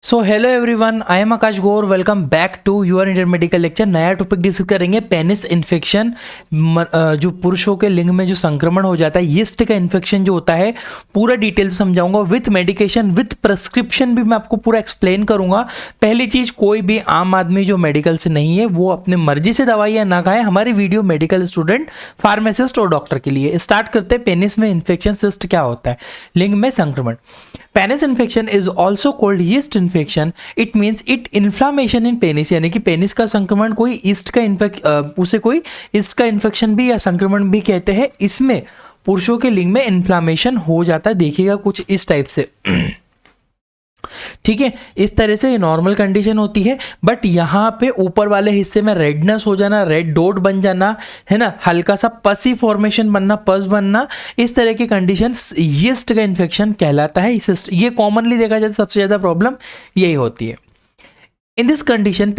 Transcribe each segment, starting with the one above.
So hello everyone, I am Aakash Gaur. Welcome back to your Indian medical lecture. नया topic discuss करेंगे penis infection. जो पुरुषों के लिंग में जो संक्रमण हो जाता है, यीस्ट का इन्फेक्शन जो होता है, पूरा डिटेल से समझाऊंगा विथ मेडिकेशन विथ प्रिस्क्रिप्शन भी मैं आपको पूरा एक्सप्लेन करूंगा। पहली चीज, कोई भी आम आदमी जो मेडिकल से नहीं है वो अपने मर्जी से दवाइयां ना खाए। हमारी वीडियो मेडिकल स्टूडेंट, फार्मासिस्ट और डॉक्टर के लिए। स्टार्ट करते हैं। पेनिस में इन्फेक्शन, सिस्ट क्या होता है, लिंग में संक्रमण। Penis infection is also called yeast infection. It means it inflammation in penis, यानी कि पेनिस का संक्रमण कोई ईस्ट का उसे कोई ईस्ट का इन्फेक्शन भी या संक्रमण भी कहते हैं। इसमें पुरुषों के लिंग में इन्फ्लामेशन हो जाता है। देखिएगा कुछ इस टाइप से ठीक है, इस तरह से नॉर्मल कंडीशन होती है। बट यहाँ पे ऊपर वाले हिस्से में रेडनेस हो जाना, रेड डॉट बन जाना, है ना, हल्का सा पसी फॉर्मेशन बनना, पस बनना, इस तरह की कंडीशन यीस्ट का इन्फेक्शन कहलाता है। ये कॉमनली देखा जाता है, सबसे ज्यादा प्रॉब्लम यही होती है। In this condition,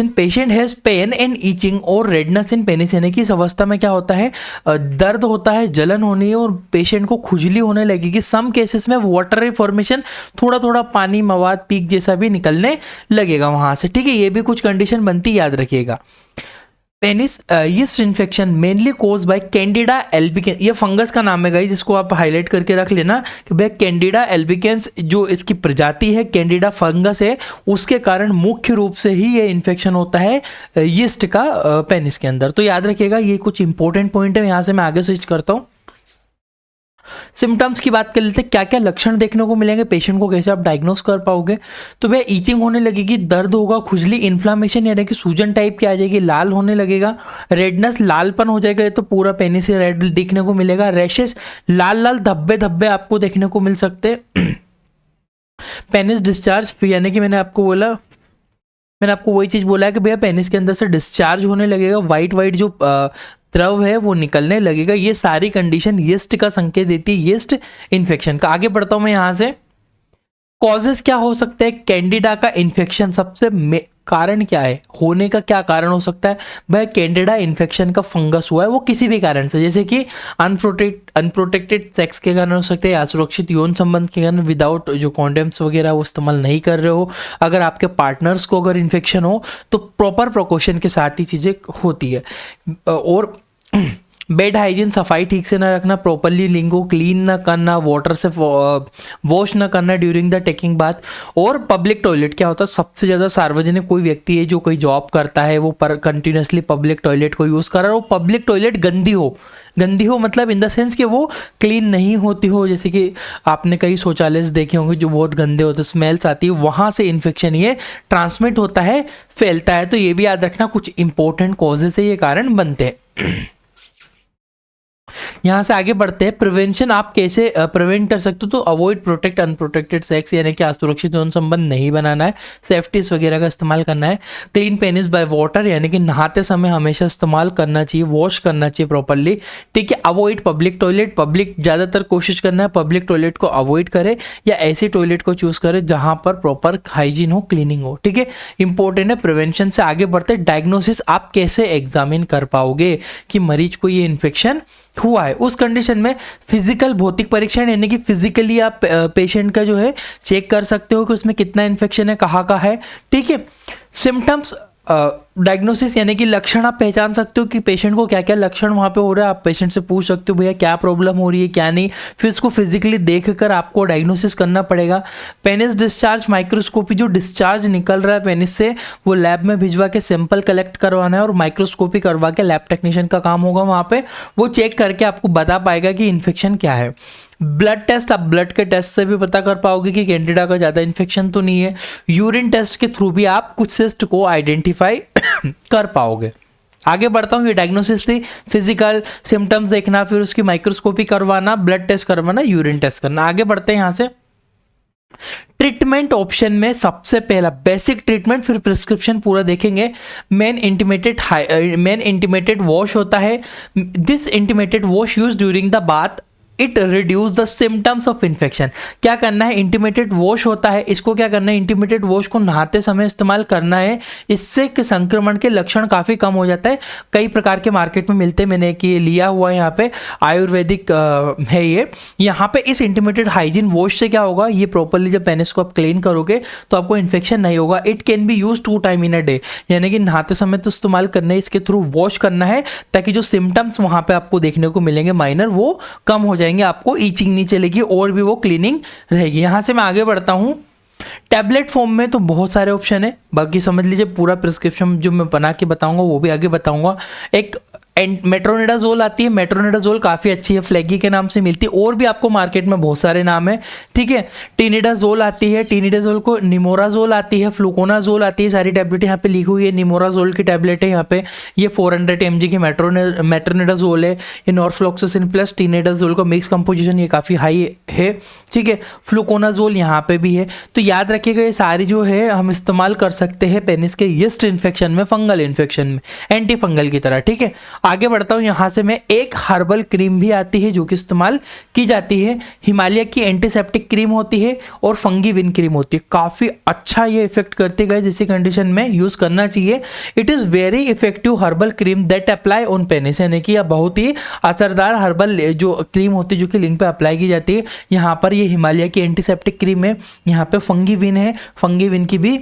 patient has pain and itching और redness in penis, यानी कि इस अवस्था में क्या होता है, दर्द होता है, जलन होनी है और पेशेंट को खुजली होने लगेगी। सम केसेस में वाटरी फॉर्मेशन, थोड़ा थोड़ा पानी मवाद पीक जैसा भी निकलने लगेगा वहां से। ठीक है, ये भी कुछ कंडीशन बनती, याद रखिएगा। Penis yeast infection mainly caused by candida albicans, ये फंगस का नाम है गाइस, जिसको आप हाईलाइट करके रख लेना कि भाई कैंडिडा एल्बिकेंस जो इसकी प्रजाति है, कैंडिडा फंगस है, उसके कारण मुख्य रूप से ही ये इन्फेक्शन होता है यीस्ट का पेनिस के अंदर। तो याद रखिएगा, ये कुछ इंपॉर्टेंट पॉइंट है। यहाँ से मैं आगे स्विच करता हूँ। सिम्टम्स की बात कर लेते हैं, क्या क्या लक्षण देखने को मिलेंगे, पेशेंट को कैसे आप डायग्नोस कर पाओगे। तो भैया ईचिंग होने लगेगी, दर्द होगा, खुजली, इन्फ्लामेशन यानी कि सूजन टाइप की आ जाएगी, लाल होने लगेगा, रेडनेस, लालपन हो जाएगा, ये तो पूरा पेनिस से रेड देखने को मिलेगा। रैशेस, लाल लाल धब्बे धब्बे आपको देखने को मिल सकते हैं। पेनिस डिस्चार्ज, यानी कि मैंने आपको वही चीज बोला है कि भैया पेनिस के अंदर से डिस्चार्ज होने लगेगा, वाइट वाइट जो द्रव है वो निकलने लगेगा। ये सारी कंडीशन यीस्ट का संकेत देती है, यीस्ट इन्फेक्शन का। आगे बढ़ता हूं मैं यहां से। कॉजेस क्या हो सकते हैं कैंडिडा का इन्फेक्शन, सबसे कारण क्या है, होने का क्या कारण हो सकता है। भाई कैंडिडा इन्फेक्शन का फंगस हुआ है, वो किसी भी कारण से, जैसे कि अनप्रोटेक्टेड सेक्स के कारण हो सकते हैं, असुरक्षित यौन संबंध के कारण, विदाउट जो कॉन्डम्स वगैरह वो इस्तेमाल नहीं कर रहे हो, अगर आपके पार्टनर्स को अगर इन्फेक्शन हो तो प्रॉपर प्रिकॉशन के साथ ही चीज़ें होती है। और बेड हाइजीन, सफाई ठीक से ना रखना, प्रॉपरली लिंग को क्लीन ना करना, वाटर से वॉश ना करना ड्यूरिंग द टेकिंग बाथ। और पब्लिक टॉयलेट क्या होता है, सबसे ज़्यादा सार्वजनिक कोई व्यक्ति है जो कोई जॉब करता है, वो पर कंटिन्यूसली पब्लिक टॉयलेट को यूज़ कर रहा है, वो पब्लिक टॉयलेट गंदी हो मतलब इन द सेंस कि वो क्लीन नहीं होती हो। जैसे कि आपने कई शौचालय देखे होंगे जो बहुत गंदे होते, स्मेल्स आती है, वहाँ से इन्फेक्शन ये ट्रांसमिट होता है, फैलता है। तो ये भी याद रखना, कुछ इंपॉर्टेंट कॉजेस है, ये कारण बनते हैं। यहाँ से आगे बढ़ते हैं। प्रिवेंशन आप कैसे प्रिवेंट कर सकते हो, तो अवॉइड प्रोटेक्ट अनप्रोटेक्टेड सेक्स, यानी कि असुरक्षित यौन संबंध नहीं बनाना है, सेफ्टीज वगैरह का इस्तेमाल करना है। क्लीन पेनिस बाय वाटर, यानी कि नहाते समय हमेशा इस्तेमाल करना चाहिए, वॉश करना चाहिए प्रॉपरली। ठीक है। अवॉइड पब्लिक टॉयलेट, पब्लिक ज़्यादातर कोशिश करना है पब्लिक टॉयलेट को अवॉइड करे, या ऐसी टॉयलेट को चूज करे जहाँ पर प्रॉपर हाइजीन हो, क्लीनिंग हो। ठीक है, इंपॉर्टेंट है। प्रिवेंशन से आगे बढ़ते, डायग्नोसिस आप कैसे एग्जामिन कर पाओगे कि मरीज को ये इन्फेक्शन हुआ है। उस कंडीशन में फिजिकल, भौतिक परीक्षण, यानी कि फिजिकली आप पेशेंट का जो है चेक कर सकते हो कि उसमें कितना इन्फेक्शन है, कहाँ का है। ठीक है। सिम्टम्स, डायग्नोसिस यानी कि लक्षण आप पहचान सकते हो कि पेशेंट को क्या क्या लक्षण वहाँ पे हो रहा है। आप पेशेंट से पूछ सकते हो भैया क्या प्रॉब्लम हो रही है, क्या नहीं, फिर उसको फिजिकली देखकर आपको डायग्नोसिस करना पड़ेगा। पेनिस डिस्चार्ज, माइक्रोस्कोपी, जो डिस्चार्ज निकल रहा है पेनिस से, वो लैब में भिजवा के सैंपल कलेक्ट करवाना है और माइक्रोस्कोपी करवा के लैब टेक्नीशियन का काम होगा वहाँ पे, वो चेक करके आपको बता पाएगा कि इन्फेक्शन क्या है। ब्लड टेस्ट, आप ब्लड के टेस्ट से भी पता कर पाओगे कि कैंडिडा का ज़्यादा इन्फेक्शन तो नहीं है। यूरिन टेस्ट के थ्रू भी आप कुछ सिस्ट को आइडेंटिफाई कर पाओगे। आगे बढ़ता हूँ। ये डायग्नोसिस थी, फिजिकल सिम्टम्स देखना, फिर उसकी माइक्रोस्कोपी करवाना, ब्लड टेस्ट करवाना, यूरिन टेस्ट करना। आगे बढ़ते हैं यहाँ से। ट्रीटमेंट ऑप्शन में सबसे पहला बेसिक ट्रीटमेंट, फिर प्रिस्क्रिप्शन पूरा देखेंगे। मेन इंटीमेटेड वॉश होता है। This intimated wash use during the bath it reduce the symptoms of infection. क्या करना है, इंटीमेटेड वॉश होता है, इसको क्या करना है, इंटीमेटेड वॉश को नहाते समय इस्तेमाल करना है। इससे कि संक्रमण के लक्षण काफ़ी कम हो जाता है। कई प्रकार के मार्केट में मिलते हैं, मैंने एक ये लिया हुआ है यहाँ पे, आयुर्वेदिक है ये। यहाँ पे इस इंटीमेटेड हाइजीन वॉश से क्या होगा, ये प्रॉपरली जब पेनिस को आप क्लीन करोगे तो आपको इन्फेक्शन नहीं होगा। It can be use 2 time in a day, यानी कि नहाते समय तो इस्तेमाल करना है, इसके थ्रू वॉश करना है, ताकि जो सिम्टम्स वहाँ पे आपको देखने को मिलेंगे माइनर, वो कम हो जाएंगे, आपको ईचिंग नहीं चलेगी और भी वो क्लीनिंग रहेगी। यहाँ से मैं आगे बढ़ता हूँ। टैबलेट फॉर्म में तो बहुत सारे ऑप्शन है, बाकी समझ लीजिए पूरा प्रिस्क्रिप्शन जो मैं बना के बताऊंगा वो भी आगे बताऊंगा। एक मेट्रोनिडाजोल आती है, मेट्रोनिडाजोल काफ़ी अच्छी है, फ्लैगी के नाम से मिलती है, और भी आपको मार्केट में बहुत सारे नाम है, ठीक है। टिनिडाजोल आती है, टिनिडाजोल को निमोराजोल आती है, फ्लूकोनाजोल आती है, सारी टैबलेट यहाँ पे लिखी हुई है। निमोराजोल की टैबलेट है यहाँ पे, ये 400 mg की मेट्रोनिडाजोल है। ये नॉर्फ्लॉक्सासिन प्लस टिनिडाजोल का मिक्स कंपोजिशन ये काफ़ी हाई है, ठीक है। फ्लूकोनाजोल यहाँ पे भी है। तो याद रखिएगा ये सारी जो है हम इस्तेमाल कर सकते हैं पेनिस के यीस्ट इन्फेक्शन में, फंगल इन्फेक्शन में, एंटी फंगल की तरह, ठीक है। आगे बढ़ता हूं, यहां से मैं एक हर्बल क्रीम भी आती है जो कि इस्तेमाल की जाती है। हिमालय की एंटीसेप्टिक क्रीम होती है और फंगीविन क्रीम होती है, काफ़ी अच्छा ये इफेक्ट करती है, जिस कंडीशन में यूज़ करना चाहिए। It is very effective herbal cream that apply on penis, यानी कि यह बहुत ही असरदार हर्बल जो क्रीम होती है जो कि लिंग पे अप्लाई की जाती है। यहाँ पर ये हिमालय की एंटीसेप्टिक क्रीम है, यहाँ पे फंगीविन है, फंगीविन की भी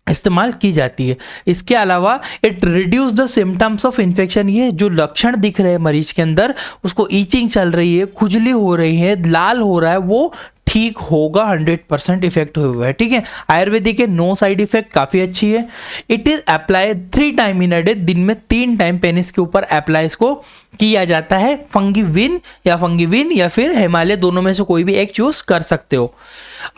इस्तेमाल की जाती है। इसके अलावा it reduce the symptoms of infection, ये जो लक्षण दिख रहे हैं मरीज के अंदर, उसको ईचिंग चल रही है, खुजली हो रही है, लाल हो रहा है, वो ठीक होगा, 100% इफेक्ट हुआ है, ठीक है। आयुर्वेदिक के नो साइड इफेक्ट काफ़ी अच्छी है। It is apply 3 time in a day, दिन में 3 टाइम पेनिस के ऊपर अप्लाई इसको किया जाता है। फंगीविन या फिर हिमालय, दोनों में से कोई भी एक चूज कर सकते हो।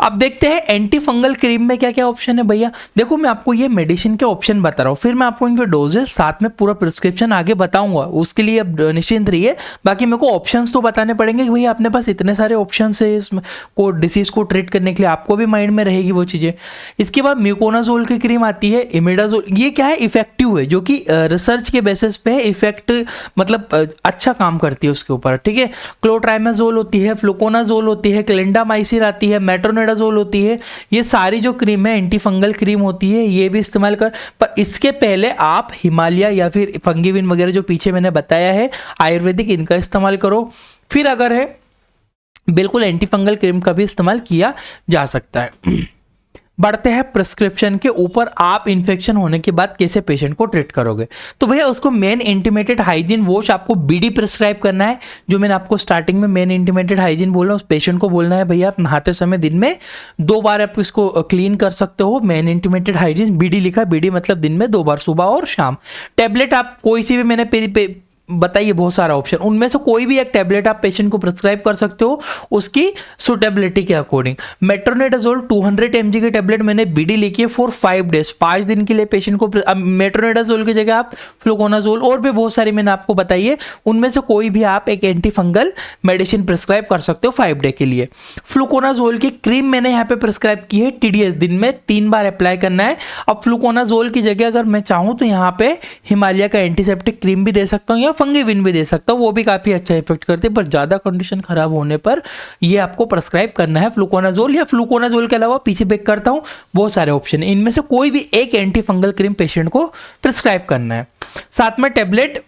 अब देखते हैं एंटी फंगल क्रीम में क्या क्या ऑप्शन है भैया। देखो मैं आपको ये मेडिसिन के ऑप्शन बता रहा हूँ, फिर मैं आपको इनके डोजेस साथ में पूरा प्रिस्क्रिप्शन आगे बताऊंगा, उसके लिए अब निश्चिंत रहिए। बाकी मेरे को ऑप्शंस तो बताने पड़ेंगे कि भैया अपने पास इतने सारे ऑप्शन है इस को डिसीज को ट्रीट करने के लिए, आपको भी माइंड में रहेगी वो चीज़ें। इसके बाद म्यूकोनाजोल की क्रीम आती है, इमिडाजोल, ये क्या है, इफेक्टिव है, जो कि रिसर्च के बेसिस पे इफेक्ट मतलब अच्छा काम करती है उसके ऊपर, ठीक है। क्लोट्राइमाजोल होती है, फ्लूकोनाजोल होती है, क्लिंडामाइसिन आती है, मेट्रोनिडाजोल होती है। ये सारी जो क्रीम है एंटी फंगल क्रीम होती है, ये भी इस्तेमाल कर। पर इसके पहले आप हिमालय या फिर फंगीविन वगैरह जो पीछे मैंने बताया है आयुर्वेदिक, इनका इस्तेमाल करो। फिर अगर है बिल्कुल एंटी फंगल क्रीम का भी इस्तेमाल किया जा सकता है। बढ़ते हैं प्रिस्क्रिप्शन के ऊपर, आप इन्फेक्शन होने के बाद कैसे पेशेंट को ट्रीट करोगे। तो भैया उसको मेन इंटीमेटेड हाइजीन वॉश आपको बीडी प्रिस्क्राइब करना है, जो मैंने आपको स्टार्टिंग में मेन इंटीमेटेड हाइजीन बोल रहा हूँ, उस पेशेंट को बोलना है भैया आप नहाते समय दिन में 2 बार आप इसको क्लीन कर सकते हो। मेन इंटीमेटेड हाइजीन बीडी लिखा, बीडी मतलब दिन में 2 बार, सुबह और शाम। टैबलेट आप कोई सी भी, मैंने बताइए बहुत सारा ऑप्शन, उनमें से कोई भी एक टैबलेट आप पेशेंट को प्रिस्क्राइब कर सकते हो उसकी सुटेबिलिटी के अकॉर्डिंग। मेट्रोनिडाजोल 200 mg की टैबलेट मैंने बीडी लिखी है फॉर 5 डेज, 5 दिन के लिए पेशेंट को। अब मेट्रोनिडाजोल की जगह आप फ्लूकोनाजोल और भी बहुत सारी मैंने आपको बताई है, उनमें से कोई भी आप एक एंटी फंगल मेडिसिन प्रिस्क्राइब कर सकते हो 5 डे के लिए। फ्लूकोनाजोल की क्रीम मैंने यहाँ पे प्रिस्क्राइब की है, TDS दिन में 3 बार अप्लाई करना है। अब फ्लूकोनाजोल की जगह अगर मैं चाहूँ तो यहाँ पे हिमालय का एंटीसेप्टिक क्रीम भी दे सकता हूँ या फंगीविन भी दे सकता हूँ, वो भी काफी अच्छा इफेक्ट करते हैं। पर ज्यादा कंडीशन खराब होने पर ये आपको प्रिस्क्राइब करना है फ्लूकोनाजोल, या फ्लूकोनाजोल के अलावा पीछे बैक करता हूँ बहुत सारे ऑप्शन है, इनमें से कोई भी एक एंटी फंगल क्रीम पेशेंट को प्रिस्क्राइब करना है। साथ में टैबलेट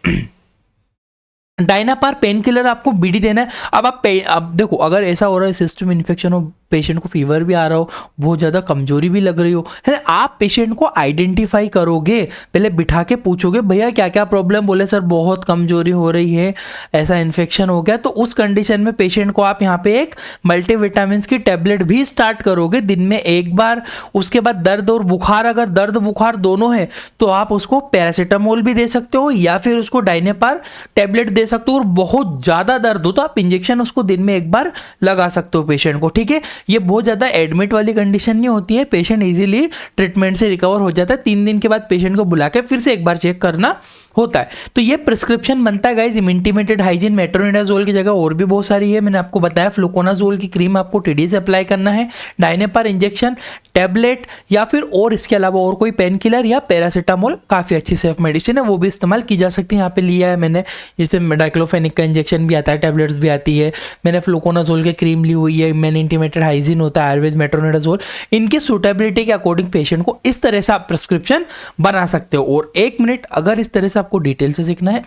डायनापार पेन किलर आपको बीडी देना है। अब देखो अगर ऐसा हो रहा है सिस्टम इन्फेक्शन हो, पेशेंट को फीवर भी आ रहा हो, बहुत ज़्यादा कमजोरी भी लग रही हो, है ना, आप पेशेंट को आइडेंटिफाई करोगे, पहले बिठा के पूछोगे भैया क्या क्या प्रॉब्लम, बोले सर बहुत कमजोरी हो रही है, ऐसा इन्फेक्शन हो गया, तो उस कंडीशन में पेशेंट को आप यहाँ पे एक मल्टीविटामिन की टैबलेट भी स्टार्ट करोगे दिन में 1 बार। उसके बाद दर्द और बुखार, अगर दर्द बुखार दोनों है तो आप उसको पैरासीटामोल भी दे सकते हो या फिर उसको डायनेपार टैबलेट दे सकते हो। और बहुत ज़्यादा दर्द हो तो आप इंजेक्शन उसको दिन में 1 बार लगा सकते हो पेशेंट को, ठीक है। ये बहुत ज़्यादा एडमिट वाली कंडीशन नहीं होती है, पेशेंट इजीली ट्रीटमेंट से रिकवर हो जाता है। 3 दिन के बाद पेशेंट को बुला के फिर से 1 बार चेक करना होता है। तो ये प्रिस्क्रिप्शन बनता है गाइज इंटीमेटेड हाइजीन मेट्रोनिडाजोल की जगह और भी बहुत सारी है, मैंने आपको बताया फ्लुकोनाजोल की क्रीम आपको टीडी से अप्लाई करना है, डायनेपार इंजेक्शन, टैबलेट या फिर और इसके अलावा और कोई पेन किलर या पैरासीटामोल काफ़ी अच्छी सेफ मेडिसिन है, वो भी इस्तेमाल की जा सकती है। यहाँ पे लिया है मैंने, जैसे डाइक्लोफेनिक का इंजेक्शन भी आता है, टैबलेट्स भी आती है, मैंने फ्लुकोनाजोल की क्रीम ली हुई है, मैंने इंटीमेटेड हाइजीन होता है, आयुर्वेद मेट्रोनिडाजोल, इनकी सूटेबिलिटी के अकॉर्डिंग पेशेंट को इस तरह से आप प्रिस्क्रिप्शन बना सकते हो। और 1 मिनट अगर इस तरह से आपको डिटेल से सीखना है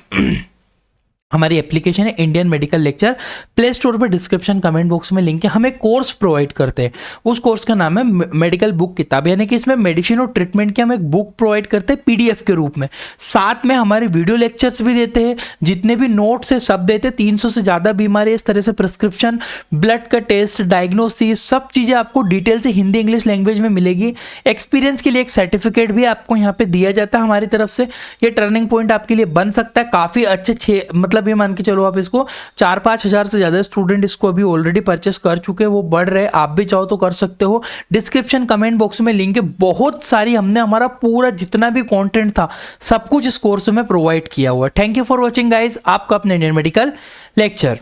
हमारी एप्लीकेशन है Indian medical lecture, play store पर डिस्क्रिप्शन कमेंट बॉक्स में लिंक है। हम एक कोर्स प्रोवाइड करते हैं, उस कोर्स का नाम है मेडिकल बुक किताब, यानी कि इसमें मेडिसिन और ट्रीटमेंट की हम एक बुक प्रोवाइड करते हैं पीडीएफ के रूप में, साथ में हमारे वीडियो लेक्चर्स भी देते हैं, जितने भी नोट्स है सब देते हैं। 300 से ज़्यादा बीमारी, इस तरह से प्रिस्क्रिप्शन, ब्लड का टेस्ट, डायग्नोसिस, सब चीज़ें आपको डिटेल से हिंदी इंग्लिश लैंग्वेज में मिलेगी। एक्सपीरियंस के लिए एक सर्टिफिकेट भी आपको यहाँ पे दिया जाता है हमारी तरफ से। ये टर्निंग पॉइंट आपके लिए बन सकता है, काफ़ी अच्छे मतलब ये मान के चलो आप इसको 4-5 हज़ार से ज़्यादा स्टूडेंट इसको अभी ऑलरेडी परचेस कर चुके हैं, वो बढ़ रहे हैं, आप भी चाहो तो कर सकते हो। डिस्क्रिप्शन कमेंट बॉक्स में लिंक है, बहुत सारी हमने हमारा पूरा जितना भी कंटेंट था सब कुछ इस कोर्स में प्रोवाइड किया हुआ है। Thank you for watching guys, आपका अपने इंडियन मेडिकल लेक्चर।